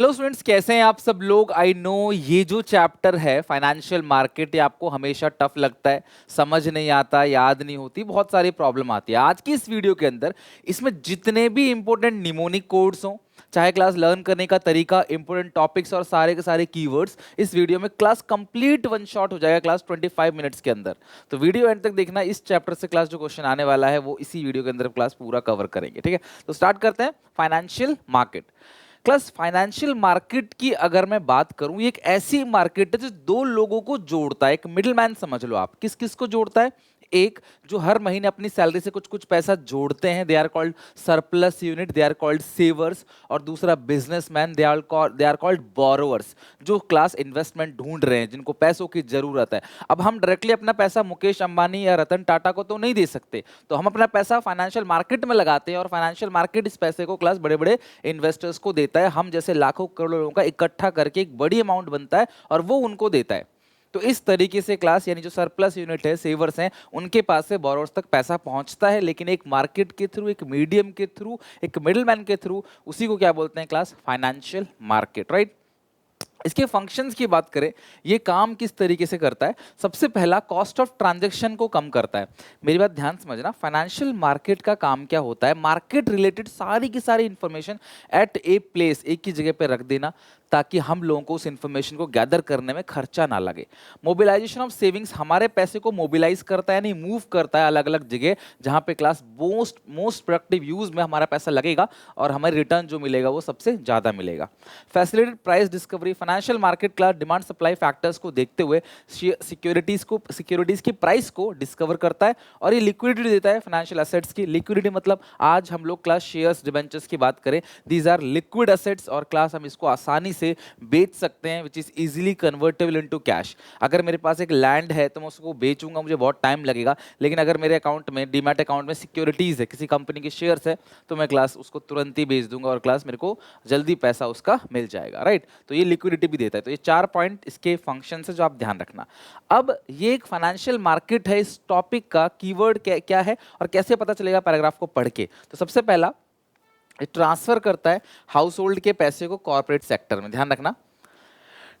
Hello students, कैसे हैं आप सब लोग। आई नो ये जो चैप्टर है फाइनेंशियल मार्केट, ये आपको हमेशा टफ लगता है, समझ नहीं आता, याद नहीं होती, बहुत सारी प्रॉब्लम आती है। आज की इस वीडियो के अंदर इसमें जितने भी इंपॉर्टेंट निमोनिक कोड्स हों, चाहे क्लास लर्न करने का तरीका, इंपॉर्टेंट टॉपिक्स और सारे के सारे कीवर्ड्स, इस वीडियो में क्लास कंप्लीट वन शॉट हो जाएगा क्लास 25 मिनट्स के अंदर। तो वीडियो एंड तक देखना। इस चैप्टर से क्लास जो क्वेश्चन आने वाला है वो इसी वीडियो के अंदर क्लास पूरा कवर करेंगे। ठीक है, तो स्टार्ट करते हैं। Financial market class. Financial market की अगर मैं बात करूं, ये एक ऐसी मार्केट है जो दो लोगों को जोड़ता है। एक मिडिलमैन समझ लो आप। किस किस को जोड़ता है? एक जो हर महीने अपनी सैलरी से कुछ कुछ पैसा जोड़ते हैं, they are called surplus unit, they are called savers. और दूसरा businessman, they are called borrowers, जो क्लास इन्वेस्टमेंट ढूंढ रहे हैं, जिनको पैसों की जरूरत है। अब हम डायरेक्टली अपना पैसा मुकेश अंबानी या रतन टाटा को तो नहीं दे सकते, तो हम अपना पैसा फाइनेंशियल मार्केट में लगाते हैं और फाइनेंशियल मार्केट इस पैसे को क्लास बड़े बड़े इन्वेस्टर्स को देता है। हम जैसे लाखों करोड़ों लोगों का इकट्ठा करके एक बड़ी अमाउंट बनता है और वो उनको देता है। तो इस तरीके से क्लास, यानी जो सरप्लस यूनिट है, सेवर्स हैं, उनके पास से बोरोवर्स तक पैसा पहुंचता है, लेकिन एक मार्केट के थ्रू, एक मीडियम के थ्रू, एक मिडिलमैन के थ्रू। उसी को क्या बोलते हैं क्लास? Financial market, right. इसके फंक्शंस की बात करें, ये काम किस तरीके से करता है। सबसे पहला, कॉस्ट ऑफ ट्रांजैक्शन को कम करता है। मेरी बात ध्यान समझना। फाइनेंशियल मार्केट का काम क्या होता है? मार्केट रिलेटेड सारी की सारी इंफॉर्मेशन एट ए प्लेस, एक ही जगह पे रख देना, ताकि हम लोगों को उस इंफॉर्मेशन को गैदर करने में खर्चा ना लगे। मोबिलाइजेशन ऑफ सेविंग्स, हमारे पैसे को मोबिलाइज करता है, यानी मूव करता है अलग अलग जगह, जहां पे क्लास मोस्ट प्रोडक्टिव यूज में हमारा पैसा लगेगा और हमें रिटर्न जो मिलेगा वो सबसे ज्यादा मिलेगा। Facilitated price discovery, financial market class demand supply factors को देखते हुए सिक्योरिटीज की प्राइस को डिस्कवर करता है और ये लिक्विडिटी देता है फाइनेंशियल एसेट्स की। लिक्विडिटी मतलब आज हम लोग क्लास शेयर्स, डिबेंचर्स की बात करें, दीज आर लिक्विड एसेट्स, और क्लास हम इसको आसानी से बेच सकते हैं, which is easily convertible into cash. अगर मेरे पास एक लैंड है तो मैं उसको बेचूंगा, मुझे बहुत टाइम लगेगा, लेकिन अगर मेरे अकाउंट में, डीमैट अकाउंट में सिक्योरिटीज है, किसी कंपनी के शेयर्स है, तो मैं क्लास उसको तुरंत ही बेच दूंगा और क्लास मेरे को जल्दी पैसा उसका मिल जाएगा, राइट। तो ये लिक्विडिटी भी देता है। तो ये 4 पॉइंट इसके फंक्शन है जो आप ध्यान रखना। अब ये एक फाइनेंशियल मार्केट है, इस टॉपिक का कीवर्ड क्या है और कैसे पता चलेगा पैराग्राफ को पढ़ के। तो सबसे पहला, ट्रांसफर करता है हाउस होल्ड के पैसे को कॉर्पोरेट सेक्टर में। ध्यान रखना,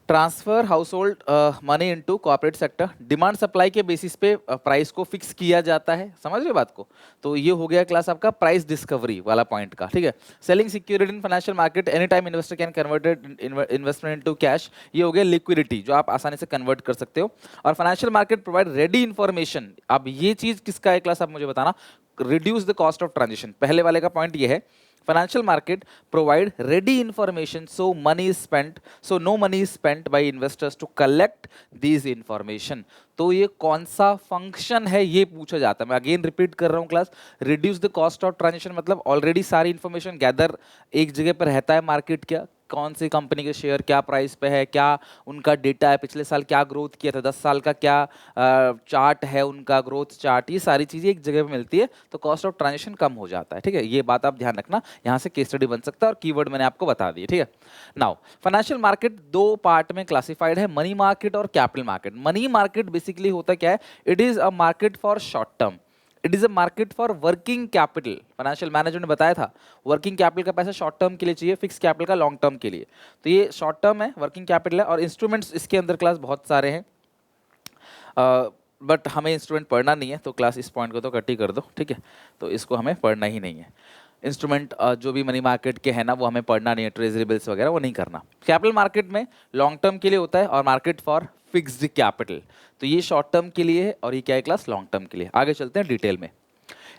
transfer house hold money into corporate sector. Demand supply के बेसिस पे प्राइस को फिक्स किया जाता है। समझ रहे बात को? तो ये हो गया क्लास आपका प्राइस डिस्कवरी वाला पॉइंट का। ठीक है। Selling security in financial market, any time investor can converted investment into cash. ये हो गया लिक्विडिटी, जो आप आसानी से कन्वर्ट कर सकते हो। और financial market provide ready information. अब ये चीज किसका है क्लास, आप मुझे बताना। Reduce the cost of transaction, पहले वाले का पॉइंट ये है। Financial market provide ready information, so no money is spent by investors to collect these information. तो ये कौन सा फंक्शन है ये पूछा जाता है। मैं अगेन रिपीट कर रहा हूँ class. Reduce the cost of transaction मतलब ऑलरेडी सारी इंफॉर्मेशन गैदर एक जगह पर रहता है। मार्केट क्या, कौन सी कंपनी के शेयर क्या प्राइस पे है, क्या उनका डेटा है, पिछले साल क्या ग्रोथ किया था, 10 साल का क्या चार्ट है उनका, ग्रोथ चार्ट, ये सारी चीज़ें एक जगह पे मिलती है, तो कॉस्ट ऑफ ट्रांजेक्शन कम हो जाता है। ठीक है, ये बात आप ध्यान रखना। यहाँ से केस स्टडी बन सकता है और कीवर्ड मैंने आपको बता दिए। ठीक है। नाउ फाइनेंशियल मार्केट 2 पार्ट में क्लासिफाइड है, मनी मार्केट और capital market. Money market basically होता क्या है? It is a market for short term, it is a market for working capital. Financial manager ने बताया था, वर्किंग कैपिटल का पैसा शॉर्ट टर्म के लिए चाहिए, फिक्स कैपिटल का लॉन्ग टर्म के लिए। तो ये शॉर्ट टर्म है, वर्किंग कैपिटल है। और इंस्ट्रूमेंट्स इसके अंदर क्लास बहुत सारे हैं, बट हमें इंस्ट्रूमेंट पढ़ना नहीं है, तो क्लास इस पॉइंट को तो कट ही कर दो। ठीक है, तो इसको हमें पढ़ना ही नहीं है। इंस्ट्रूमेंट जो भी मनी मार्केट के हैं ना, वो हमें पढ़ना नहीं है, ट्रेजरी बिल्स वगैरह वो नहीं करना। कैपिटल मार्केट में लॉन्ग टर्म के लिए होता है और मार्केट फॉर फिक्स्ड कैपिटल, तो ये शॉर्ट टर्म के लिए है और ये क्या है क्लास? लॉन्ग टर्म के लिए। आगे चलते हैं डिटेल में।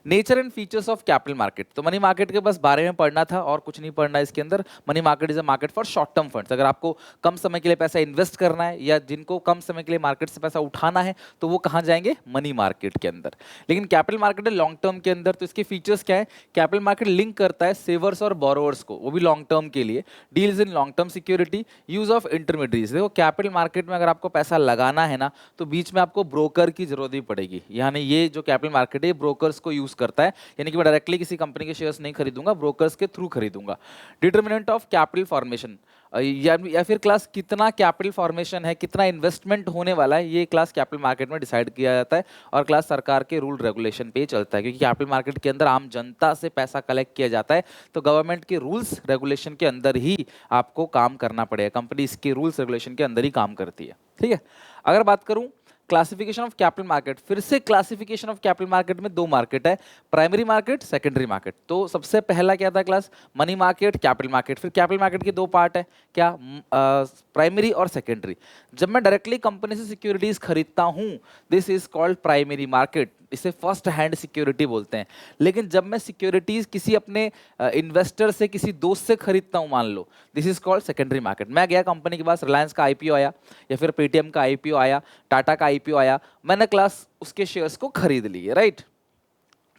Nature and features of capital market. तो मनी मार्केट के बस बारे में पढ़ना था और कुछ नहीं पढ़ना इसके अंदर। Money market is a market for short term funds. अगर आपको कम समय के लिए पैसा इन्वेस्ट करना है या जिनको कम समय के लिए मार्केट से पैसा उठाना है, तो वो कहाँ जाएंगे? मनी मार्केट के अंदर। लेकिन कैपिटल मार्केट है लॉन्ग टर्म के अंदर, तो इसके फीचर्स क्या है? कैपिटल मार्केट लिंक करता है सेवर्स और बोरोवर्स को, वो भी लॉन्ग टर्म के लिए। Deals in long term security, use of intermediates. देखो कैपिटल मार्केट में अगर आपको पैसा लगाना है ना, तो बीच में आपको ब्रोकर की जरूरत भी पड़ेगी। यानी ये जो कैपिटल मार्केट है ब्रोकर्स को यूज करता है, यानी कि मैं डायरेक्टली किसी कंपनी के शेयर्स नहीं खरीदूंगा, ब्रोकर्स के थ्रू खरीदूंगा। डिटरमिनेंट ऑफ कैपिटल फॉर्मेशन, या फिर क्लास कितना कैपिटल फॉर्मेशन है, कितना इन्वेस्टमेंट होने वाला है, ये क्लास कैपिटल मार्केट में डिसाइड किया जाता है और क्लास सरकार के रूल रेगुलेशन पे ही चलता है, क्योंकि कैपिटल मार्केट के अंदर आम जनता से पैसा कलेक्ट किया जाता है, तो गवर्नमेंट के रूल्स रेगुलेशन के अंदर ही आपको काम करना पड़ेगा। कंपनी इसके रूल्स रेगुलेशन के अंदर ही काम करती है, ठीक है। अगर बात करूं क्लासिफिकेशन ऑफ कैपिटल मार्केट, फिर से क्लासिफिकेशन ऑफ कैपिटल मार्केट में दो मार्केट है, प्राइमरी मार्केट, सेकेंडरी मार्केट। तो सबसे पहला क्या था class, money market, capital market. फिर कैपिटल मार्केट के दो पार्ट है, क्या, प्राइमरी और सेकेंडरी। जब मैं डायरेक्टली कंपनी से सिक्योरिटीज खरीदता हूं, this is called primary market, इसे फर्स्ट हैंड सिक्योरिटी बोलते हैं। लेकिन जब मैं सिक्योरिटीज किसी अपने इन्वेस्टर से, किसी दोस्त से खरीदता हूं, मान लो, this is called secondary market. मैं गया कंपनी के पास, रिलायंस का आईपीओ आया या फिर पेटीएम का आईपीओ आया, टाटा का आईपीओ आया, मैंने क्लास उसके शेयर्स को खरीद लिए, राइट।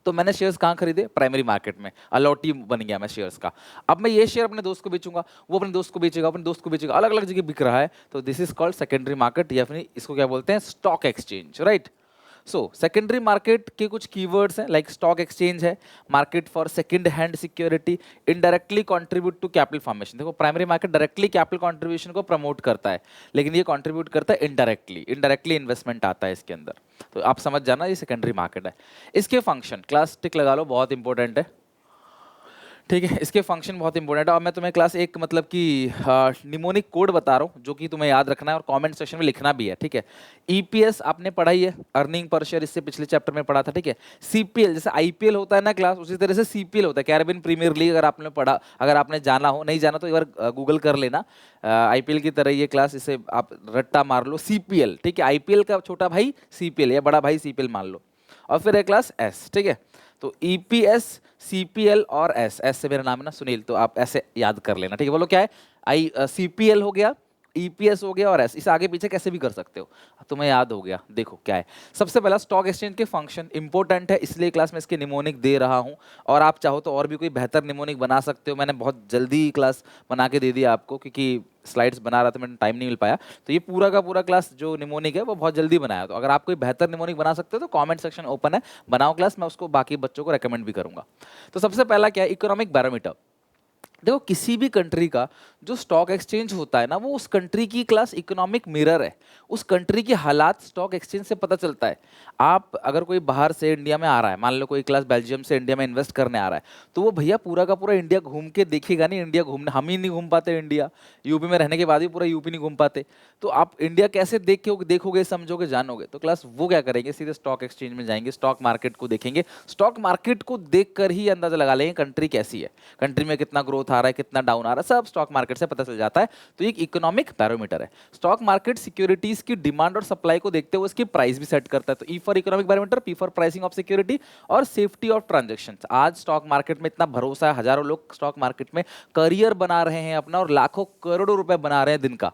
तो मैंने शेयर्स कहाँ खरीदे, प्राइमरी मार्केट में, अलॉटी बन गया मैं शेयर्स का। अब मैं ये शेयर अपने दोस्त को बेचूंगा, वो अपने दोस्त को बेचेगा, अपने दोस्त को बेचेगा, अलग अलग जगह बिक रहा है, तो this is called secondary market, या फिर इसको क्या बोलते हैं, stock exchange, right. So secondary market के कुछ कीवर्ड्स हैं, लाइक स्टॉक एक्सचेंज है, market for second hand security, indirectly contribute to capital formation. देखो primary market directly capital contribution को प्रमोट करता है, लेकिन ये कंट्रीब्यूट करता है इनडायरेक्टली, इनडायरेक्टली इन्वेस्टमेंट आता है इसके अंदर। तो आप समझ जाना ये सेकेंडरी मार्केट है। इसके फंक्शन, क्लास टिक लगा लो, बहुत इंपॉर्टेंट है, ठीक है। इसके फंक्शन बहुत इंपॉर्टेंट है और मैं तुम्हें क्लास एक मतलब कि निमोनिक कोड बता रहा हूँ, जो कि तुम्हें याद रखना है और कमेंट सेक्शन में लिखना भी है, ठीक है। ईपीएस आपने पढ़ाई है, अर्निंग पर शेयर, इससे पिछले चैप्टर में पढ़ा था, ठीक है। सीपीएल, जैसे आईपीएल होता है ना क्लास, उसी तरह से सीपीएल होता है, कैरेबियन प्रीमियर लीग। अगर आपने पढ़ा, अगर आपने जाना हो, नहीं जाना तो एक बार गूगल कर लेना, आईपीएल की तरह ये क्लास, इसे आप रट्टा मार लो, सीपीएल, ठीक है। आईपीएल का छोटा भाई सीपीएल या बड़ा भाई सीपीएल मान लो, और फिर है क्लास एस, ठीक है। तो ईपीएस, सीपीएल और एस, एस से मेरा नाम है ना सुनील, तो आप ऐसे याद कर लेना, ठीक है। बोलो क्या है, सीपीएल हो गया, ईपीएस हो गया और एस, इसे आगे पीछे कैसे भी कर सकते हो, तुम्हें याद हो गया। देखो क्या है, सबसे पहला स्टॉक एक्सचेंज के फंक्शन इंपॉर्टेंट है, इसलिए क्लास में इसके निमोनिक दे रहा हूं, और आप चाहो तो और भी कोई बेहतर निमोनिक बना सकते हो। मैंने बहुत जल्दी क्लास बना के दे दिया आपको, क्योंकि स्लाइड्स बना रहा था, मैंने टाइम नहीं मिल पाया, तो ये पूरा का पूरा क्लास जो निमोनिक है वो बहुत जल्दी बनाया। तो अगर आप कोई बेहतर निमोनिक बना सकते हो तो कमेंट सेक्शन ओपन है, बनाओ क्लास, मैं उसको बाकी बच्चों को रेकमेंड भी करूंगा। तो सबसे पहला क्या है, इकोनॉमिक बैरोमीटर। देखो किसी भी कंट्री का जो स्टॉक एक्सचेंज होता है ना, वो उस कंट्री की क्लास इकोनॉमिक मिरर है, उस कंट्री की हालात स्टॉक एक्सचेंज से पता चलता है। आप अगर कोई बाहर से इंडिया में आ रहा है, मान लो कोई क्लास बेल्जियम से इंडिया में इन्वेस्ट करने आ रहा है, तो वो भैया पूरा का पूरा इंडिया घूम के देखेगा नहीं, इंडिया घूमने हम ही नहीं घूम पाते, इंडिया यूपी में रहने के बाद भी पूरा यूपी नहीं घूम पाते, तो आप इंडिया कैसे देखोगे, समझोगे, जानोगे। तो क्लास वो क्या करेंगे, सीधे स्टॉक एक्सचेंज में जाएंगे, स्टॉक मार्केट को देखेंगे, स्टॉक मार्केट को देख कर ही अंदाजा लगा लेंगे कंट्री कैसी है, कंट्री में कितना ग्रोथ आ रहा है, कितना डाउन आ रहा है, सब स्टॉक मार्केट से पता चल जाता है। तो एक इकोनॉमिक बैरोमीटर है। स्टॉक मार्केट सिक्योरिटीज की डिमांड और सप्लाई को देखते हुए इसकी प्राइस भी सेट करता है। तो ई for economic barometer, P for pricing of security और सेफ्टी ऑफ ट्रांजैक्शन। आज स्टॉक मार्केट में इतना भरोसा है, हजारों लोग स्टॉक मार्केट में करियर बना रहे हैं अपना, और लाखों करोड़ों रुपए बना रहे हैं दिन का,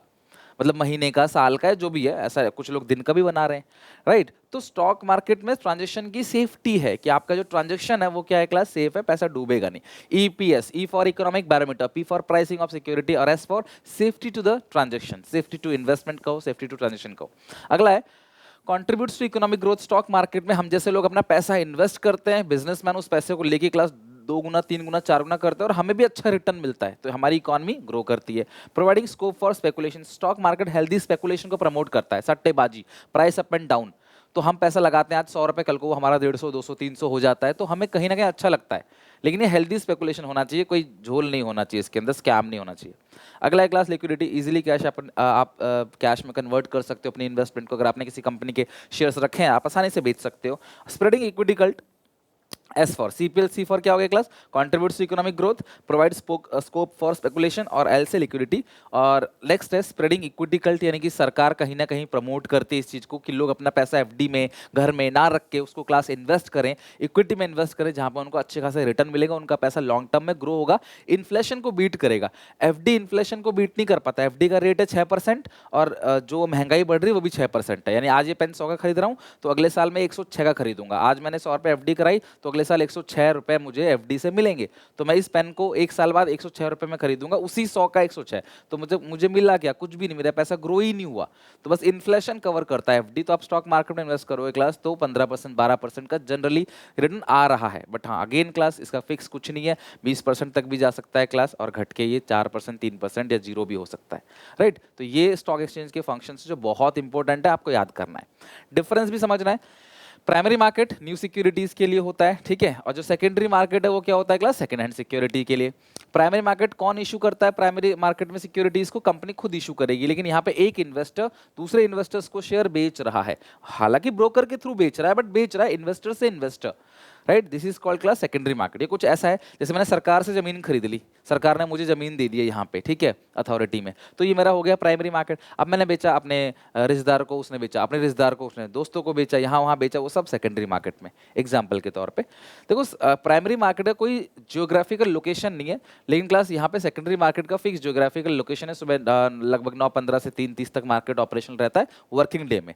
मतलब महीने का, साल का, जो भी है, ऐसा कुछ लोग दिन का भी बना रहे हैं, राइट। तो स्टॉक मार्केट में ट्रांजैक्शन की सेफ्टी है कि आपका जो ट्रांजैक्शन है वो क्या है क्लास, सेफ है, पैसा डूबेगा नहीं। EPS, E for economic barometer, P for pricing of security और S for safety to the transaction, safety to investment कहो, सेफ्टी टू ट्रांजैक्शन कहो। अगला है contributes to economic growth. Stock market में हम जैसे लोग अपना पैसा इन्वेस्ट करते हैं, बिजनेसमैन उस पैसे को लेके क्लास 2 गुना, 3 गुना, 4 गुना करते हैं और हमें भी अच्छा रिटर्न मिलता है, तो हमारी इकोनॉमी ग्रो करती है। Providing scope for speculation, stock market healthy speculation को प्रमोट करता है, सट्टेबाजी, प्राइस अप एंड डाउन। तो हम पैसा लगाते हैं आज 100 रुपए, कल को हमारा 150, 200, 300 हो जाता है, तो हमें कहीं ना कहीं अच्छा लगता है, लेकिन ये हेल्दी स्पेकुलेशन होना चाहिए, कोई झोल नहीं होना चाहिए इसके अंदर, स्कैम नहीं होना चाहिए। अगला है क्लास लिक्विडिटी, इजीली कैश आप कैश में कन्वर्ट कर सकते हो अपनी इन्वेस्टमेंट को। अगर आपने किसी कंपनी के शेयर्स रखे हैं, आप आसानी से बेच सकते हो। Spreading equity cult, S for CPL, C for क्या हो गया class, contributes to economic growth, provide scope for speculation, और एल से लिक्विडिटी। और नेक्स्ट है स्प्रेडिंग इक्विटी कल्ट, यानी कि सरकार कहीं ना कहीं प्रमोट करती है इस चीज को कि लोग अपना पैसा एफडी में, घर में ना रख के उसको क्लास इन्वेस्ट करें, इक्विटी में इन्वेस्ट करें, जहां पर उनको अच्छे खासे रिटर्न मिलेगा, उनका पैसा लॉन्ग टर्म में ग्रो होगा, इन्फ्लेशन को बीट करेगा। एफडी इन्फ्लेशन को बीट नहीं कर पाता, एफडी का रेट है 6% और जो महंगाई बढ़ रही है वो भी 6% है। यानी आज ये पेन 100 का खरीद रहा हूँ तो अगले साल में 106 का खरीदूंगा। आज मैंने 100 रुपये एफडी कराई तो अगले साल 106 रुपए मुझे एफडी से मिलेंगे, तो मैं इस पेन को 1 साल बाद 106 रुपए में खरीदूंगा, उसी 100 का 106, तो मुझे मुझे मिला क्या? कुछ भी नहीं, मेरा पैसा ग्रो ही नहीं हुआ। तो बस इन्फ्लेशन कवर करता है एफडी। तो आप स्टॉक मार्केट में इन्वेस्ट करोगे क्लास तो 15% 12% का जनरली रिटर्न आ रहा है। बट हाँ अगेन क्लास इसका फिक्स कुछ नहीं है, 20% तक भी जा सकता है क्लास, और घट के ये 4% 3% या 0 भी हो सकता है, राइट। तो ये स्टॉक एक्सचेंज के फंक्शंस जो बहुत इंपॉर्टेंट है, आपको याद करना है। डिफरेंस भी समझना है। प्राइमरी मार्केट न्यू सिक्योरिटीज के लिए होता है, ठीक है, और जो सेकेंडरी मार्केट है वो क्या होता है क्लास? सेकंड हैंड सिक्योरिटी के लिए। प्राइमरी मार्केट कौन इशू करता है? प्राइमरी मार्केट में सिक्योरिटीज को कंपनी खुद इशू करेगी, लेकिन यहाँ पे एक इन्वेस्टर दूसरे इन्वेस्टर्स को शेयर बेच रहा है, हालांकि ब्रोकर के थ्रू बेच रहा है, बट बेच रहा है इन्वेस्टर से investor, right. This is called class secondary market. ये कुछ ऐसा है जैसे मैंने सरकार से जमीन खरीद ली, सरकार ने मुझे जमीन दे दी है यहाँ पे, ठीक है, अथॉरिटी में, तो ये मेरा हो गया प्राइमरी मार्केट। अब मैंने बेचा अपने रिश्तेदार को, उसने बेचा अपने रिश्तेदार को, उसने दोस्तों को बेचा, यहाँ वहाँ बेचा, वो सब सेकेंडरी मार्केट में। एग्जाम्पल के तौर पे देखो, प्राइमरी मार्केट का कोई जियोग्राफिकल लोकेशन नहीं है, लेकिन क्लास यहाँ पे सेकेंडरी मार्केट का फिक्स जियोग्राफिकल लोकेशन है। सुबह लगभग 9:15 से 3:30 तक मार्केट ऑपरेशन रहता है वर्किंग डे में।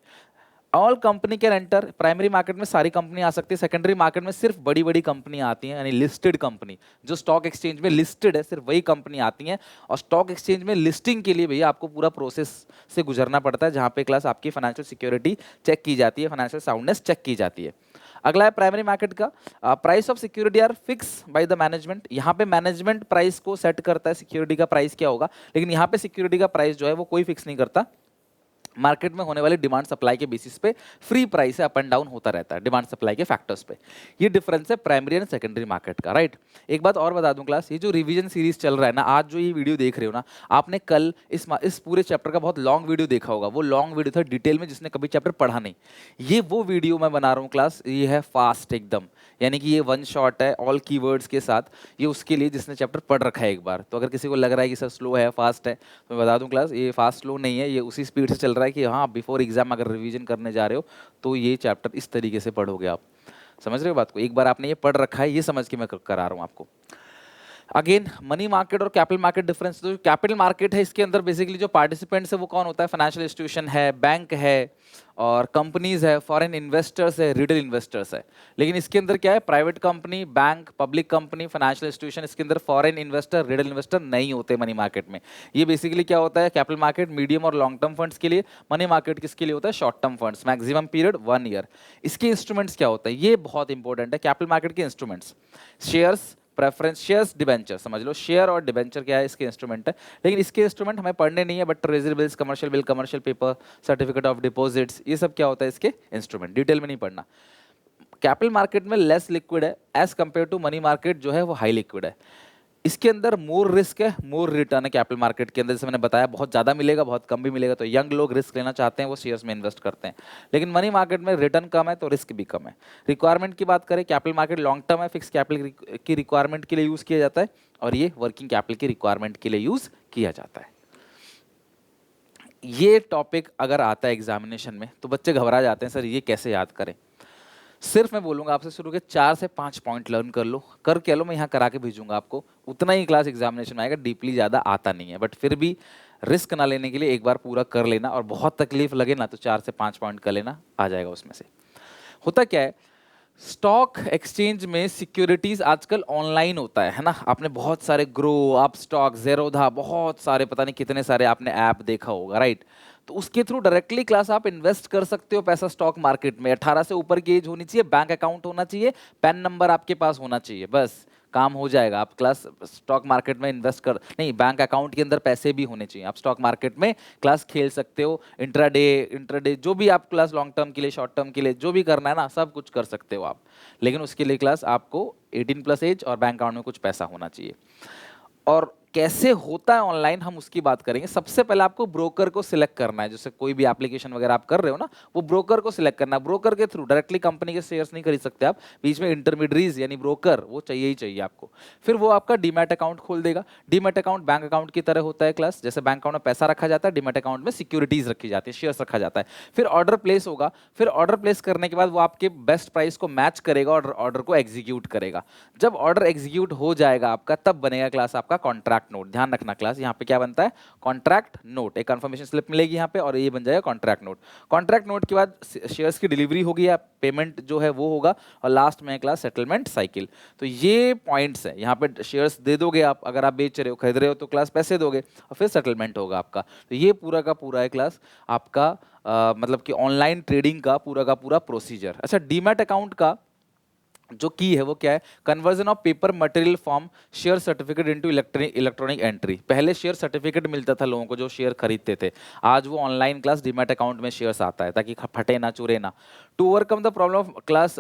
All company can enter. Primary market में सारी कंपनी आ सकती है, सेकेंडरी मार्केट में सिर्फ बड़ी बड़ी कंपनियां आती हैं, यानी लिस्टेड कंपनी जो स्टॉक एक्सचेंज में लिस्टेड है, सिर्फ वही कंपनी आती हैं। और स्टॉक एक्सचेंज में लिस्टिंग के लिए भैया आपको पूरा प्रोसेस से गुजरना पड़ता है, जहाँ पे क्लास आपकी फाइनेंशियल सिक्योरिटी चेक की जाती है, फाइनेंशियल साउंडनेस चेक की जाती है। अगला है प्राइमरी मार्केट का price of security are fix by the management. यहाँ पे मैनेजमेंट प्राइस को सेट करता है सिक्योरिटी का प्राइस क्या होगा, लेकिन यहाँ पे सिक्योरिटी का प्राइस जो है वो कोई फिक्स नहीं करता। मार्केट में होने वाली डिमांड सप्लाई के बेसिस पे फ्री प्राइस है, अप एंड डाउन होता रहता है डिमांड सप्लाई के फैक्टर्स पे। ये डिफरेंस है प्राइमरी एंड सेकेंडरी मार्केट का, राइट। एक बात और बता दूं क्लास, ये जो रिवीजन सीरीज चल रहा है ना, आज जो ये वीडियो देख रहे हो ना, आपने कल इस पूरे चैप्टर का बहुत लॉन्ग वीडियो देखा होगा। वो लॉन्ग वीडियो था डिटेल में, जिसने कभी चैप्टर पढ़ा नहीं। ये वो वीडियो मैं बना रहा हूँ क्लास, ये है फास्ट एकदम, यानी कि ये वन शॉट है ऑल कीवर्ड्स के साथ। ये उसके लिए जिसने चैप्टर पढ़ रखा है एक बार। तो अगर किसी को लग रहा है कि सर स्लो है फास्ट है, तो मैं बता दूं क्लास, ये फास्ट स्लो नहीं है, ये उसी स्पीड से चल रहा है कि हाँ बिफोर एग्जाम अगर रिवीजन करने जा रहे हो तो ये चैप्टर इस तरीके से पढ़ोगे आप। समझ रहे हो बात को? एक बार आपने ये पढ़ रखा है, ये समझ के मैं करा रहा हूँ आपको। अगेन मनी मार्केट और कैपिटल मार्केट डिफरेंस। तो कैपिटल मार्केट है, इसके अंदर बेसिकली जो पार्टिसिपेंट्स है वो कौन होता है? फाइनेंशियल इंस्टीट्यूशन है, बैंक है, और कंपनीज है, फॉरेन इन्वेस्टर्स है, रिटेल इन्वेस्टर्स है। लेकिन इसके अंदर क्या है? Private company, bank, public company, financial institution, इसके अंदर फॉरेन इन्वेस्टर, रिटेल इन्वेस्टर नहीं होते मनी मार्केट में। ये बेसिकली क्या होता है? कैपिटल मार्केट मीडियम और लॉन्ग टर्म फंड्स के लिए, मनी मार्केट किसके लिए होता है? Short term funds, maximum period 1 year. इसके इंस्ट्रूमेंट्स क्या होते हैं? ये बहुत इंपॉर्टेंट है कैपिटल मार्केट के instruments. Shares, preference shares, debenture, समझ लो शेयर और डिबेंचर क्या है, इसके इंस्ट्रूमेंट है। लेकिन इसके इंस्ट्रूमेंट हमें पढ़ने नहीं है, but treasury bills, commercial bill, commercial paper, certificate of deposits, ये सब क्या होता है इसके इंस्ट्रूमेंट, डिटेल में नहीं पढ़ना। कैपिटल मार्केट में लेस लिक्विड है as compare to money market, जो है वो हाई लिक्विड है। इसके अंदर मोर रिस्क है, मोर रिटर्न है। कैपिटल मार्केट के अंदर जैसे मैंने बताया, बहुत ज़्यादा मिलेगा, बहुत कम भी मिलेगा। तो यंग लोग रिस्क लेना चाहते हैं, वो शेयर्स में इन्वेस्ट करते हैं। लेकिन मनी मार्केट में रिटर्न कम है तो रिस्क भी कम है। रिक्वायरमेंट की बात करें, कैपिटल मार्केट लॉन्ग टर्म है, फिक्स कैपिटल की रिक्वायरमेंट के लिए यूज़ किया जाता है, और ये वर्किंग कैपिटल की रिक्वायरमेंट के लिए यूज़ किया जाता है। ये टॉपिक अगर आता है एग्जामिनेशन में तो बच्चे घबरा जाते हैं, सर ये कैसे याद करें। सिर्फ मैं बोलूंगा आपसे, शुरू के 4 से 5 पॉइंट लर्न कर लो, करके लो, मैं यहाँ करा के भेजूंगा आपको, उतना ही क्लास एग्जामिनेशन में आएगा, डीपली ज़्यादा आता नहीं है। बट फिर भी रिस्क ना लेने के लिए एक बार पूरा कर लेना, और बहुत तकलीफ लगे ना तो 4 से 5 पॉइंट कर लेना, आ जाएगा उसमें से। होता क्या है, स्टॉक एक्सचेंज में सिक्योरिटीज आजकल ऑनलाइन होता है ना। आपने बहुत सारे ग्रो, अप स्टॉक, ज़ेरोधा, बहुत सारे पता नहीं कितने सारे आपने ऐप देखा होगा, राइट। तो उसके थ्रू डायरेक्टली क्लास आप इन्वेस्ट कर सकते हो पैसा स्टॉक मार्केट में। 18 से ऊपर की एज होनी चाहिए, बैंक अकाउंट होना चाहिए, पैन नंबर आपके पास होना चाहिए, बस काम हो जाएगा। आप क्लास स्टॉक मार्केट में इन्वेस्ट कर नहीं, बैंक अकाउंट के अंदर पैसे भी होने चाहिए। आप स्टॉक मार्केट में क्लास खेल सकते हो, इंट्राडे जो भी आप क्लास लॉन्ग टर्म के लिए, शॉर्ट टर्म के लिए जो भी करना है ना, सब कुछ कर सकते हो आप। लेकिन उसके लिए क्लास आपको 18+ एज और बैंक अकाउंट में कुछ पैसा होना चाहिए। और कैसे होता है ऑनलाइन, हम उसकी बात करेंगे। सबसे पहले आपको ब्रोकर को सिलेक्ट करना है। जैसे कोई भी एप्लीकेशन वगैरह आप कर रहे हो ना, वो ब्रोकर को सिलेक्ट करना है। ब्रोकर के थ्रू डायरेक्टली कंपनी के शेयर्स नहीं खरीद सकते आप, बीच में इंटरमीडियरीज यानी ब्रोकर वो चाहिए ही चाहिए आपको। फिर वो आपका डीमैट अकाउंट खोल देगा। डीमैट अकाउंट बैंक अकाउंट की तरह होता है क्लास। जैसे बैंक अकाउंट में पैसा रखा जाता है, डीमैट अकाउंट में सिक्योरिटीज रखी जाती है, शेयर्स रखा जाता है। फिर ऑर्डर प्लेस होगा। फिर ऑर्डर प्लेस करने के बाद वो आपके बेस्ट प्राइस को मैच करेगा और ऑर्डर को एग्जीक्यूट करेगा। जब ऑर्डर एग्जीक्यूट हो जाएगा आपका, तब बनेगा क्लास आपका कॉन्ट्रैक्ट कॉन्ट्रैक्ट नोट। ध्यान रखना क्लास, यहाँ पे क्या बनता है, कॉन्ट्रैक्ट नोट। एक कंफर्मेशन स्लिप मिलेगी यहाँ पे और ये बन जाएगा कॉन्ट्रैक्ट नोट। कॉन्ट्रैक्ट नोट के बाद शेयर्स की डिलीवरी होगी या पेमेंट जो है वो होगा, और लास्ट में क्लास सेटलमेंट साइकिल। तो ये पॉइंट्स है, यहाँ पे शेयर्स दे दोगे आप, अगर आप बेच रहे हो खरीद रहे हो तो क्लास पैसे दोगे और फिर सेटलमेंट होगा आपका। तो ये पूरा का पूरा है क्लास आपका मतलब कि ऑनलाइन ट्रेडिंग का पूरा प्रोसीजर। अच्छा, डीमैट अकाउंट का जो की है वो क्या है, conversion of paper material form share certificate into electronic entry. पहले शेयर सर्टिफिकेट मिलता था लोगों को जो शेयर खरीदते थे, आज वो ऑनलाइन क्लास डीमैट अकाउंट में शेयर्स आता है ताकि फटे ना चुरे ना। To overcome the problem of class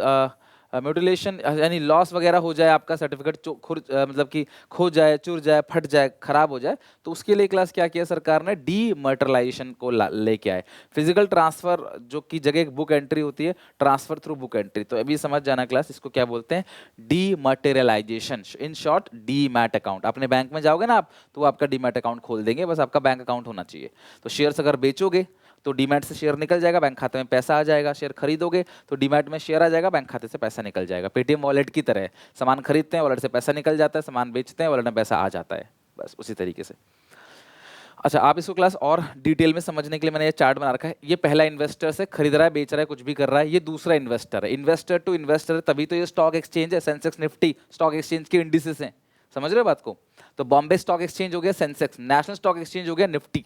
mutilation यानी लॉस वगैरह हो जाए, आपका सर्टिफिकेट मतलब कि खो जाए, चुर जाए, फट जाए, खराब हो जाए, तो उसके लिए क्लास क्या किया सरकार ने, डीमटेरियलाइजेशन को लेके आए। फिजिकल ट्रांसफर जो की जगह एक बुक एंट्री होती है, ट्रांसफर थ्रू बुक एंट्री। तो अभी समझ जाना क्लास, इसको क्या बोलते हैं, dematerialisation, in short demat account. अपने बैंक में जाओगे ना आप, तो वो आपका डीमैट अकाउंट खोल देंगे, बस आपका बैंक अकाउंट होना चाहिए। तो शेयर्स अगर बेचोगे तो डीमैट से शेयर निकल जाएगा, बैंक खाते में पैसा आ जाएगा। शेयर खरीदोगे तो डीमैट में शेयर आ जाएगा, बैंक खाते से पैसा निकल जाएगा। पेटीएम वॉलेट की तरह है, सामान खरीदते हैं वॉलेट से पैसा निकल जाता है, सामान बेचते हैं वॉलेट में पैसा आ जाता है, बस उसी तरीके से। अच्छा, आप इसको क्लास और डिटेल में समझने के लिए मैंने ये चार्ट बना रखा है। ये पहला इन्वेस्टर से खरीद रहा है, बेच रहा है, कुछ भी कर रहा है। ये दूसरा इन्वेस्टर है, इन्वेस्टर टू इन्वेस्टर, तभी तो ये स्टॉक एक्सचेंज है। सेंसेक्स निफ्टी स्टॉक एक्सचेंज के इंडिसेस हैं, समझ रहे हो बात को। तो बॉम्बे स्टॉक एक्सचेंज हो गया सेंसेक्स, नेशनल स्टॉक एक्सचेंज हो गया निफ्टी।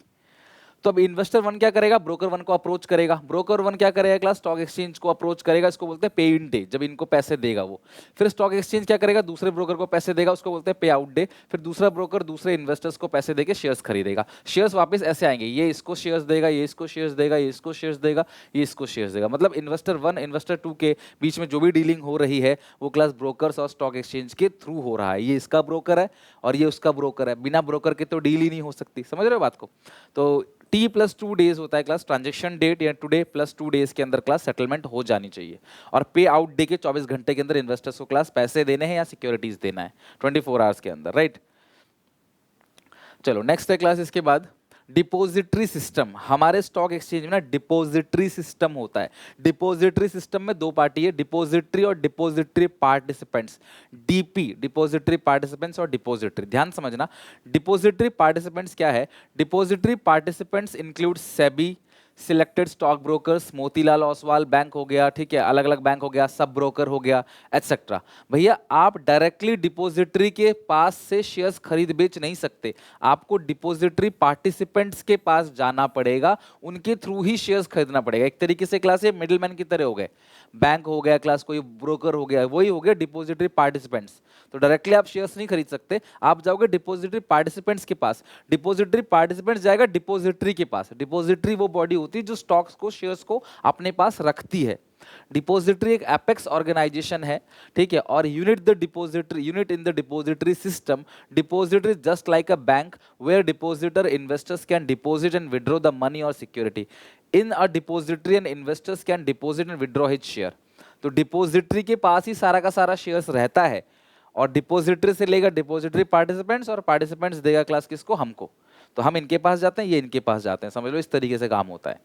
तो अब इन्वेस्टर वन क्या करेगा, ब्रोकर वन को अप्रोच करेगा। ब्रोकर वन क्या करेगा क्लास, स्टॉक एक्सचेंज को अप्रोच करेगा, इसको बोलते हैं पे इन डे, जब इनको पैसे देगा वो। फिर स्टॉक एक्सचेंज क्या करेगा, दूसरे ब्रोकर को पैसे देगा, उसको बोलते हैं पे आउट डे। फिर दूसरा ब्रोकर दूसरे इन्वेस्टर्स को पैसे देके शेयर्स खरीदेगा। शेयर्स वापस ऐसे आएंगे, ये इसको शेयर्स देगा, ये इसको शेयर्स देगा, ये इसको शेयर्स देगा, ये इसको शेयर्स देगा। मतलब इन्वेस्टर वन इन्वेस्टर टू के बीच में जो भी डीलिंग हो रही है वो क्लास ब्रोकर्स और स्टॉक एक्सचेंज के थ्रू हो रहा है। ये इसका ब्रोकर है और ये उसका ब्रोकर है, बिना ब्रोकर के तो डील ही नहीं हो सकती, समझ रहे हो बात को। तो T+2 डेज होता है क्लास ट्रांजेक्शन डेट, या टुडे +2 डेज के अंदर क्लास सेटलमेंट हो जानी चाहिए। और पे आउट डे के 24 घंटे के अंदर इन्वेस्टर्स को क्लास पैसे देने हैं या सिक्योरिटीज देना है, 24 आवर्स के अंदर, राइट। चलो नेक्स्ट है क्लास इसके बाद डिपॉजिटरी सिस्टम। हमारे स्टॉक एक्सचेंज में ना डिपॉजिटरी सिस्टम होता है। डिपॉजिटरी सिस्टम में दो पार्टी है, डिपॉजिटरी और depository participants, DP, depository participants और डिपॉजिटरी। ध्यान समझना, डिपॉजिटरी पार्टिसिपेंट्स क्या है, depository participants include SEBI, selected stock brokers, Motilal Oswal bank हो गया, ठीक है, अलग अलग बैंक हो गया, सब ब्रोकर हो गया, एटसेट्रा। भैया आप डायरेक्टली डिपॉजिटरी के पास से शेयर्स खरीद बेच नहीं सकते, आपको डिपॉजिटरी पार्टिसिपेंट्स के पास जाना पड़ेगा, उनके थ्रू ही शेयर्स खरीदना पड़ेगा। एक तरीके से क्लास ये मिडिलमैन की तरह हो गए, बैंक हो गया क्लास, कोई ब्रोकर हो गया, वही हो गया डिपॉजिटरी पार्टिसिपेंट्स। तो डायरेक्टली आप शेयर्स नहीं खरीद सकते, आप जाओगे डिपॉजिटरी पार्टिसिपेंट्स के पास, डिपॉजिटरी पार्टिसिपेंट्स जाएगा डिपॉजिटरी के पास। डिपॉजिटरी वो बॉडी होती है जो स्टॉक्स को, शेयर्स को अपने पास रखती है। डिपॉजिटरी एक एपेक्स ऑर्गेनाइजेशन है, ठीक है, और unit in the depository system. Depository just like a bank where depositor investors can deposit and withdraw the money और security. In a depository and investors can deposit and withdraw his share. तो depository के पास ही सारा का सारा shares रहता है, और डिपॉजिटरी से लेगा डिपॉजिटरी पार्टिसिपेंट्स, और पार्टिसिपेंट्स देगा क्लास किसको, हमको। तो हम इनके पास जाते हैं, ये इनके पास जाते हैं, समझ लो इस तरीके से काम होता है।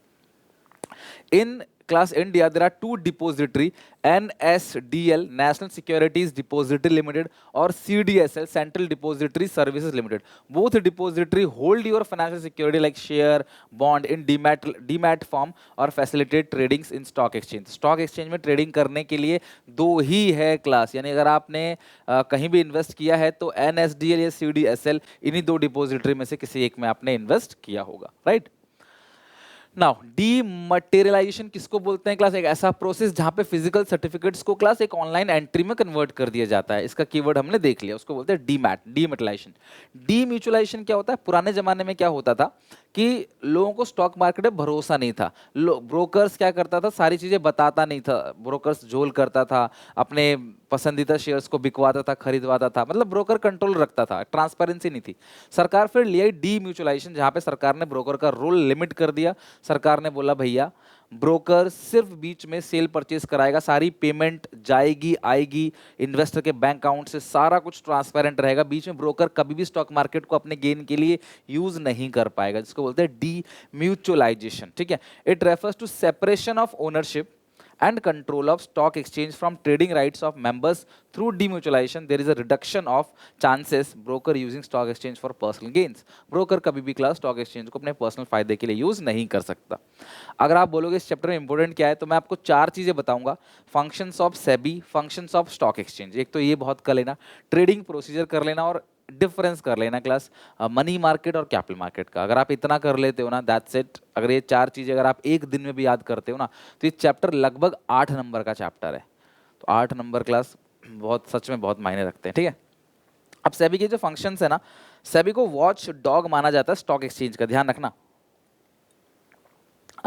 In class India, there are two depository, NSDL, National Securities Depository Limited, or CDSL, Central Depository Services Limited. Both depository hold your financial security like share, bond in demat form or facilitate tradings in stock exchange. Stock exchange में trading करने के लिए दो ही है class, यानी अगर आपने कहीं भी इन्वेस्ट किया है तो NSDL या CDSL इन्हीं दो डिपोजिटरी में से किसी एक में आपने इन्वेस्ट किया होगा, राइट। नाउ डीमटेरियलाइजेशन किसको बोलते हैं क्लास, एक ऐसा प्रोसेस जहां पे फिजिकल सर्टिफिकेट्स को क्लास एक ऑनलाइन एंट्री में कन्वर्ट कर दिया जाता है। इसका कीवर्ड हमने देख लिया, उसको बोलते हैं डीमटेरियलाइजेशन। डीम्यूचुअलाइजेशन क्या होता है, पुराने जमाने में क्या होता था कि लोगों को स्टॉक मार्केट में भरोसा नहीं था, ब्रोकर्स क्या करता था, सारी चीजें बताता नहीं था, ब्रोकर्स झोल करता था, अपने पसंदीदा शेयर्स को बिकवाता था, खरीदवाता था, मतलब ब्रोकर कंट्रोल रखता था, ट्रांसपेरेंसी नहीं थी। सरकार फिर ले आई डीम्यूचुअलाइजेशन, जहां पे सरकार ने ब्रोकर का रोल लिमिट कर दिया। सरकार ने बोला भैया ब्रोकर सिर्फ बीच में सेल परचेज कराएगा, सारी पेमेंट जाएगी आएगी इन्वेस्टर के बैंक अकाउंट से, सारा कुछ ट्रांसपेरेंट रहेगा, बीच में ब्रोकर कभी भी स्टॉक मार्केट को अपने गेन के लिए यूज नहीं कर पाएगा, जिसको बोलते हैं डीम्यूचुअलाइजेशन, ठीक है। It refers to separation of ownership and control of stock exchange from trading rights of members through demutualization, there is a reduction of chances broker using stock exchange for personal gains. broker कभी भी class stock exchange को अपने personal फायदे के लिए use नहीं कर सकता। अगर आप बोलोगे इस चैप्टर में इंपॉर्टेंट क्या है, तो मैं आपको चार चीजें बताऊंगा। Functions of SEBI, functions of stock exchange, एक तो ये बहुत कर लेना, ट्रेडिंग प्रोसीजर कर लेना, और डिफरेंस कर लेना क्लास मनी मार्केट और कैपिटल मार्केट का। अगर आप इतना कर लेते हो ना, दैट्स इट। अगर ये चार चीजें अगर आप एक दिन में भी याद करते हो ना, तो ये चैप्टर लगभग 8 नंबर का चैप्टर है। तो 8 नंबर क्लास बहुत, सच में बहुत मायने रखते हैं, ठीक है। अब सेबी के जो फंक्शंस है ना, सेबी को वॉच डॉग माना जाता है स्टॉक एक्सचेंज का, ध्यान रखना।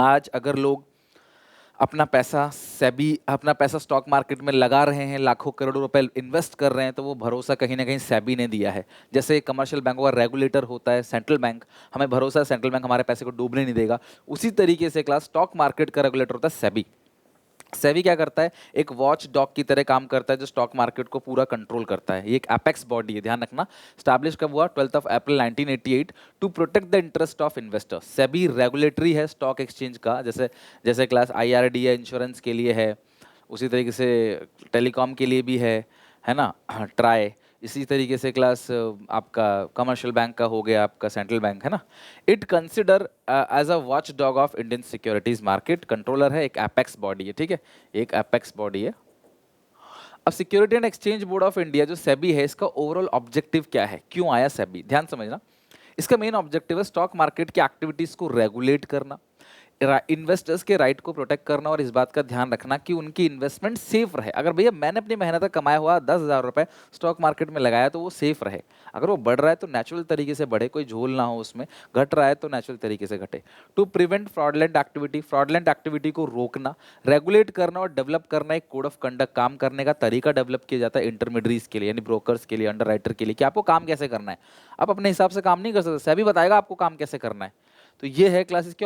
आज अगर लोग अपना पैसा स्टॉक मार्केट में लगा रहे हैं, लाखों करोड़ों रुपए इन्वेस्ट कर रहे हैं, तो वो भरोसा कहीं ना कहीं सेबी ने दिया है। जैसे कमर्शियल बैंकों का रेगुलेटर होता है सेंट्रल बैंक, हमें भरोसा है सेंट्रल बैंक हमारे पैसे को डूबने नहीं देगा। उसी तरीके से क्लास स्टॉक मार्केट का रेगुलेटर होता है सेबी। सेबी क्या करता है, एक वॉच डॉग की तरह काम करता है जो स्टॉक मार्केट को पूरा कंट्रोल करता है। ये एक एपेक्स बॉडी है, ध्यान रखना। स्टैब्लिश कब हुआ, 12 April 1988 to protect the interest of investor. SEBI regulatory है स्टॉक एक्सचेंज का, जैसे जैसे क्लास आईआरडी है इंश्योरेंस के लिए है, उसी तरीके से टेलीकॉम के लिए भी है ना, ट्राई। इसी तरीके से क्लास आपका कमर्शियल बैंक का हो गया, आपका सेंट्रल बैंक है ना। It consider as a watchdog of Indian securities market. Controller है, एक एपेक्स बॉडी है, ठीक है, एक एपेक्स बॉडी है। अब security and exchange board of India जो सेबी है, इसका ओवरऑल ऑब्जेक्टिव क्या है, क्यों आया सेबी, ध्यान समझना। इसका मेन ऑब्जेक्टिव है स्टॉक मार्केट की एक्टिविटीज को रेगुलेट करना, इन्वेस्टर्स के राइट को प्रोटेक्ट करना, और इस बात का ध्यान रखना कि उनकी इन्वेस्टमेंट सेफ रहे। अगर भैया मैंने अपनी मेहनत का कमाया हुआ 10,000 रुपए स्टॉक मार्केट में लगाया तो वो सेफ रहे। अगर वो बढ़ रहा है तो नेचुरल तरीके से बढ़े, कोई झोल ना हो उसमें, घट रहा है तो नेचुरल तरीके से घटे। टू प्रिवेंट फ्रॉडलेंट एक्टिविटी को रोकना, रेगुलेट करना और डेवलप करना, एक कोड ऑफ कंडक्ट, काम करने का तरीका डेवलप किया जाता है इंटरमीडियरीज के लिए, यानी ब्रोकर्स के लिए, अंडर राइटर के लिए, कि आपको काम कैसे करना है। आप अपने हिसाब से काम नहीं कर सकते, सेबी बताएगा आपको काम कैसे करना है। तो ये है क्लासेस के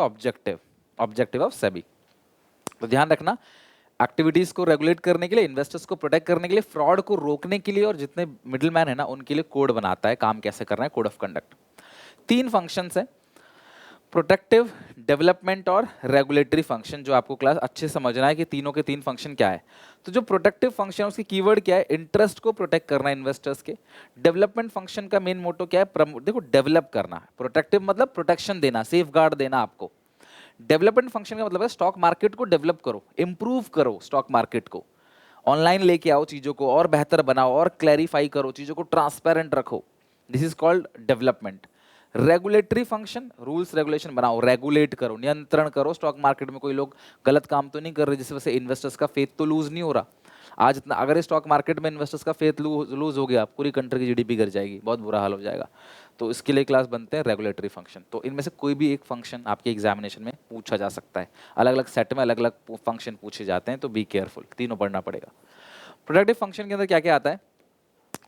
ऑब्जेक्टिव ऑफ सेबी। तो ध्यान रखना, एक्टिविटीज को रेगुलेट करने के लिए, इन्वेस्टर्स को प्रोटेक्ट करने के लिए, फ्रॉड को रोकने के लिए, और जितने मिडिलमैन है ना उनके लिए कोड बनाता है, काम कैसे करना है, कोड ऑफ कंडक्ट। 3 फंक्शंस है, प्रोटेक्टिव, डेवलपमेंट और रेगुलेटरी फंक्शन, जो आपको क्लास अच्छे समझना है कि तीनों के 3 फंक्शन क्या है। तो जो प्रोटेक्टिव फंक्शन है उसकी कीवर्ड क्या है, इंटरेस्ट को प्रोटेक्ट करना इन्वेस्टर्स के। डेवलपमेंट फंक्शन का मेन मोटो क्या है, देखो डेवलप करना। प्रोटेक्टिव मतलब प्रोटेक्शन देना, सेफ गार्ड देना आपको। डेवलपमेंट फंक्शन का मतलब है स्टॉक मार्केट को डेवलप करो, इंप्रूव करो स्टॉक मार्केट को, ऑनलाइन लेके आओ चीजों को, और बेहतर बनाओ, और क्लैरिफाई करो चीजों को, ट्रांसपेरेंट रखो। This is called development. Regulatory function, rules regulation बनाओ, रेगुलेट करो, नियंत्रण करो, स्टॉक मार्केट में कोई लोग गलत काम तो नहीं कर रहे जिस वजह से इन्वेस्टर्स का फेथ तो लूज नहीं हो रहा। आज इतना अगर स्टॉक मार्केट में इन्वेस्टर्स का फेथ लूज हो गया, पूरी कंट्री की जीडीपी गिर जाएगी, बहुत बुरा हाल हो जाएगा। तो इसके लिए क्लास बनते हैं रेगुलेटरी फंक्शन। तो इनमें से कोई भी एक फंक्शन आपके एग्जामिनेशन में पूछा जा सकता है, अलग अलग सेट में अलग अलग फंक्शन पूछे जाते हैं, तो बी केयरफुल, तीनों पढ़ना पड़ेगा। प्रोडक्टिव फंक्शन के अंदर क्या क्या आता है,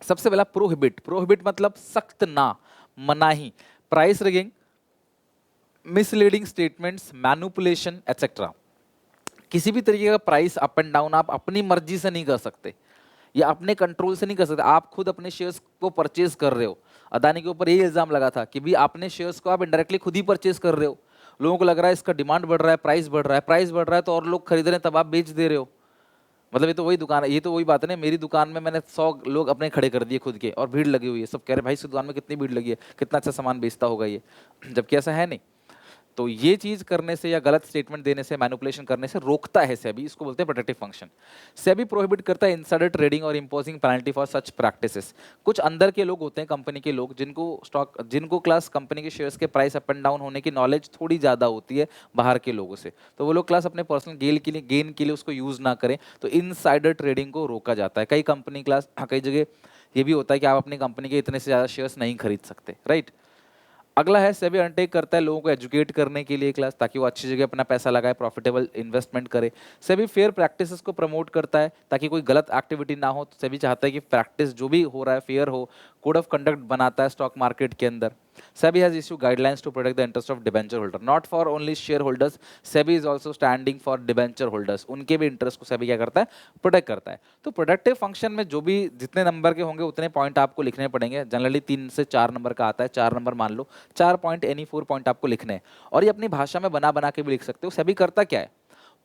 सबसे पहला प्रोहिबिट मतलब सख्त ना, मनाही, price rigging, misleading statements, manipulation etcetera. किसी भी तरीके का प्राइस अप एंड डाउन आप अपनी मर्जी से नहीं कर सकते, या अपने कंट्रोल से नहीं कर सकते। आप खुद अपने शेयर्स को परचेज कर रहे हो, अदानी के ऊपर यही इल्जाम लगा था कि भी आपने शेयर्स को आप इनडायरेक्टली खुद ही परचेज कर रहे हो। लोगों को लग रहा है इसका डिमांड बढ़ रहा है, प्राइस बढ़ रहा है तो और लोग खरीद रहे हैं, तब आप बेच दे रहे हो। मतलब ये तो वही दुकान है, ये तो वही बात है ना, मेरी दुकान में मैंने 100 लोग अपने खड़े कर दिए खुद के, और भीड़ लगी हुई है, सब कह रहे भाई इस दुकान में कितनी भीड़ लगी है, कितना अच्छा सामान बेचता होगा ये, जबकि ऐसा है नहीं। तो ये चीज करने से या गलत स्टेटमेंट देने से, मैनिपुलेशन करने से रोकता है सेबी, इसको बोलते हैं प्रोटेक्टिव फंक्शन। सेबी प्रोहिबिट करता है इनसाइडर ट्रेडिंग और imposing penalty for such practices. कुछ अंदर के लोग होते हैं, कंपनी के लोग, जिनको क्लास कंपनी के शेयर्स के प्राइस अप एंड डाउन होने की नॉलेज थोड़ी ज्यादा होती है बाहर के लोगों से, तो वो लोग क्लास अपने पर्सनल गेन के लिए उसको यूज ना करें, तो इनसाइडर ट्रेडिंग को रोका जाता है। कई कंपनी क्लास, कई जगह ये भी होता है कि आप अपनी कंपनी के इतने से ज्यादा शेयर्स नहीं खरीद सकते, राइट। अगला है सेबी अंडरटेक करता है लोगों को एजुकेट करने के लिए क्लास, ताकि वो अच्छी जगह अपना पैसा लगाए, प्रॉफिटेबल इन्वेस्टमेंट करे। सेबी फेयर प्रैक्टिसेस को प्रमोट करता है ताकि कोई गलत एक्टिविटी ना हो। तो सेबी चाहता है कि प्रैक्टिस जो भी हो रहा है फेयर हो, कोड ऑफ कंडक्ट बनाता है स्टॉक मार्केट के अंदर। SEBI has issued guidelines to protect the interest of debenture holder, not for only shareholders. SEBI is also standing for debenture holders. उनके भी इंटरेस्ट को SEBI क्या करता है, प्रोटेक्ट करता है। तो प्रोटेक्टिव फंक्शन में जो भी जितने नंबर के होंगे उतने पॉइंट आपको लिखने पड़ेंगे। जनरली 3 से 4 नंबर का आता है, 4 नंबर मान लो, 4 पॉइंट एनी 4 पॉइंट आपको लिखने हैं, और ये अपनी भाषा में बना बना के भी लिख सकते हो। SEBI करता क्या है,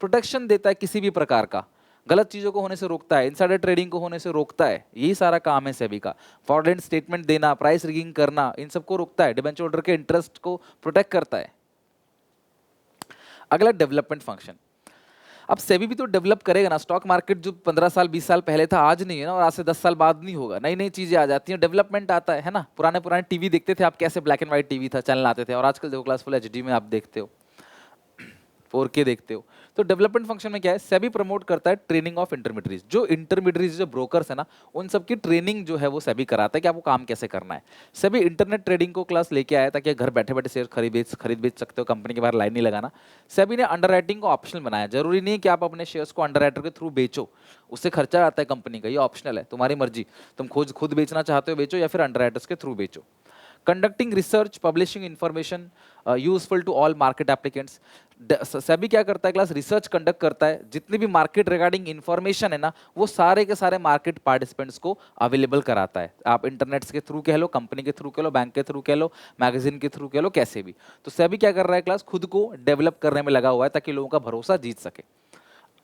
प्रोटेक्शन देता है किसी भी प्रकार का, गलत चीजों को होने से रोकता है, इनसाइडर ट्रेडिंग को होने से रोकता है, यही सारा काम है सेबी का। फ्रॉडलेंट स्टेटमेंट देना, प्राइस रिगिंग करना, इन सबको रोकता है, डिबेंचर होल्डर के इंटरेस्ट को प्रोटेक्ट करता है। अगला डेवलपमेंट फंक्शन। अब सेबी भी तो डेवलप करेगा ना, स्टॉक मार्केट जो 15 साल 20 साल पहले था आज नहीं है ना, और आज से 10 साल बाद नहीं होगा, नई नई चीजें आ जाती हैं, डेवलपमेंट आता है ना। पुराने पुराने टीवी देखते थे आप, कैसे ब्लैक एंड व्हाइट टीवी था, चैनल आते थे, और आजकल देखो क्लास फुल एचडी में आप देखते हो, 4K देखते हो। तो डेवलपमेंट फंक्शन में क्या है, सेबी प्रमोट करता है ट्रेनिंग ऑफ इंटरमीडिएरीज, जो इंटरमीडिएरीज जो ब्रोकर्स है ना, उन सबकी ट्रेनिंग जो है वो सेबी कराता है कि आपको काम कैसे करना है। सेबी इंटरनेट ट्रेडिंग को क्लास लेके आया ताकि घर बैठे बैठे शेयर खरीद बेच सकते हो, कंपनी के बाहर लाइन नहीं लगाना। सेबी ने अंडरराइटिंग को ऑप्शनल बनाया, जरूरी नहीं कि आप अपने शेयर्स को अंडरराइटर के थ्रू बेचो, उससे खर्चा आता है कंपनी का, ये ऑप्शनल है, तुम्हारी मर्जी, तुम खुद बेचना चाहते हो बेचो या फिर अंडरराइटर्स के थ्रू बेचो। Conducting research, publishing information useful to all market applicants. SEBI क्या करता है क्लास, रिसर्च कंडक्ट करता है, जितनी भी मार्केट रिगार्डिंग इंफॉर्मेशन है ना, वो सारे के सारे मार्केट पार्टिसिपेंट्स को अवेलेबल कराता है। आप इंटरनेट के थ्रू कह लो, कंपनी के थ्रू कह लो, बैंक के थ्रू कह लो, मैगजीन के थ्रू कह लो, कैसे भी। तो सेबी क्या कर रहा है क्लास, खुद को डेवलप करने में लगा हुआ है ताकि लोगों का भरोसा जीत सके।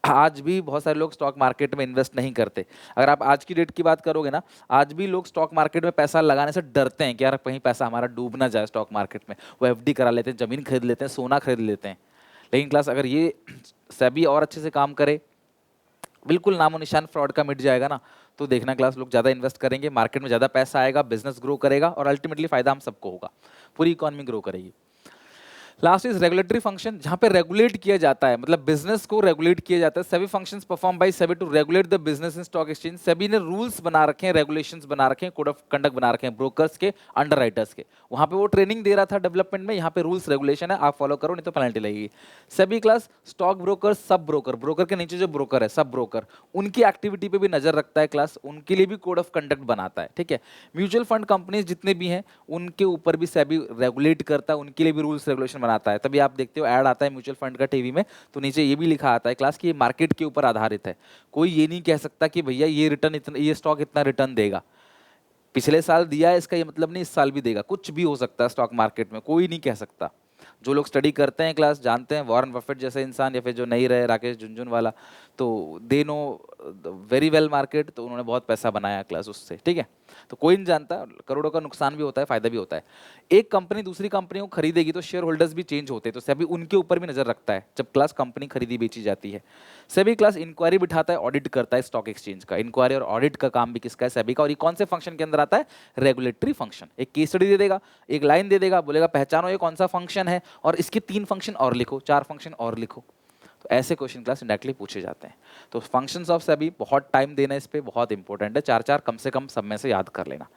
आज भी बहुत सारे लोग स्टॉक मार्केट में इन्वेस्ट नहीं करते। अगर आप आज की डेट की बात करोगे ना, आज भी लोग स्टॉक मार्केट में पैसा लगाने से डरते हैं कि यार कहीं पैसा हमारा डूब ना जाए स्टॉक मार्केट में। वो एफडी करा लेते हैं, जमीन खरीद लेते हैं, सोना खरीद लेते हैं। लेकिन क्लास अगर ये सेबी और अच्छे से काम करे, बिल्कुल नामो निशान फ्रॉड का मिट जाएगा ना, तो देखना क्लास लोग ज़्यादा इन्वेस्ट करेंगे, मार्केट में ज़्यादा पैसा आएगा, बिजनेस ग्रो करेगा, और अल्टीमेटली फायदा हम सबको होगा, पूरी इकॉनमी ग्रो करेगी। लास्ट इज रेगुलेटरी फंक्शन, जहां पे रेगुलेट किया जाता है, मतलब बिजनेस को रेगुलेट किया जाता है। SEBI functions perform by SEBI to regulate the business in stock exchange. SEBI ने रूल्स बना रखे हैं, रेगुलेशंस बना रखे हैं, कोड ऑफ कंडक्ट बना रखे हैं ब्रोकर्स के, अंडरराइटर्स के। वहां पे वो ट्रेनिंग दे रहा था डेवलपमेंट में, यहाँ पे रूल्स रेगुलेशन है, आप फॉलो करो नहीं तो पेनल्टी लगेगी। SEBI class stock broker, sub broker, broker के नीचे जो ब्रोकर है सब ब्रोकर, उनकी एक्टिविटी पे भी नजर रखता है क्लास, उनके लिए भी कोड ऑफ कंडक्ट बनाता है, ठीक है। म्यूचुअल फंड कंपनीज जितने भी हैं उनके ऊपर भी सेबी रेगुलेट करता है, उनके लिए भी रूल्स रेगुलेशन बनाता है। तभी आप देखते हो ऐड आता है म्यूचुअल फंड का टीवी में, तो नीचे ये भी लिखा आता है क्लास कि ये मार्केट के ऊपर आधारित है। कोई ये नहीं कह सकता कि भैया ये रिटर्न इतना, ये स्टॉक इतना रिटर्न देगा, पिछले साल दिया है इसका ये मतलब नहीं इस साल भी देगा, कुछ भी हो सकता है स्टॉक मार्केट में, कोई नहीं कह सकता। जो लोग स्टडी करते हैं क्लास जानते हैं, वॉरेन बफेट जैसे इंसान, या फिर जो नहीं रहे राकेश झुनझुनवाला, तो they know very well market, तो उन्होंने बहुत पैसा बनाया क्लास उससे, ठीक है। तो कोई नहीं जानता, करोड़ों का नुकसान भी होता है, फायदा भी होता है। एक कंपनी दूसरी कंपनी को खरीदेगी तो शेयर होल्डर्स भी चेंज होते हैं, तो सेबी उनके ऊपर भी नजर रखता है जब क्लास कंपनी खरीदी बेची जाती है। सेबी क्लास इंक्वायरी बिठाता है, ऑडिट करता है स्टॉक एक्सचेंज का। इंक्वायरी और ऑडिट का काम भी किसका है, सेबी का। और ये कौन से फंक्शन के अंदर आता है, रेगुलेटरी फंक्शन। एक केस स्टडी दे देगा, एक लाइन दे देगा, बोलेगा पहचानो ये कौन सा फंक्शन है, और इसके 3 फंक्शन और लिखो, 4 फंक्शन और लिखो। तो ऐसे क्वेश्चन क्लास डायरेक्टली पूछे जाते हैं। तो फंक्शंस ऑफ सेबी, बहुत टाइम देना इस पे, बहुत इंपॉर्टेंट है, 4 कम से कम सब में से याद कर लेना।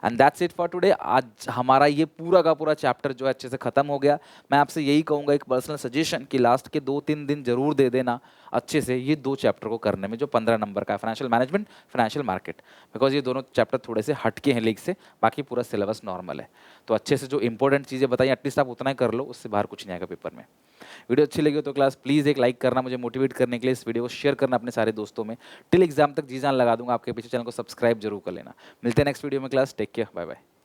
And that's it for today. आज हमारा ये पूरा का पूरा चैप्टर जो है अच्छे से खत्म हो गया। मैं आपसे यही कहूँगा, एक पर्सनल सजेशन, कि लास्ट के 2-3 दिन जरूर दे देना अच्छे से ये 2 चैप्टर को करने में, जो 15 नंबर का है, financial management, financial market. Because ये दोनों चैप्टर थोड़े से हटके हैं लीग से, बाकी पूरा सिलेबस नॉर्मल है। तो अच्छे से जो इंपॉर्टेंट चीज़ें बताई एटलीस्ट आप उतना ही कर लो, उससे बाहर कुछ नहीं आएगा पेपर में। वीडियो अच्छी लगी हो तो क्लास प्लीज़ एक लाइक करना, मुझे मोटिवेट करने के लिए। इस वीडियो को शेयर करना अपने सारे दोस्तों में। टिल एग्जाम तक जी जान लगा दूंगा आपके पीछे। चैनल को सब्सक्राइब जरूर कर लेना। मिलते हैं नेक्स्ट वीडियो में class. Take care, bye bye.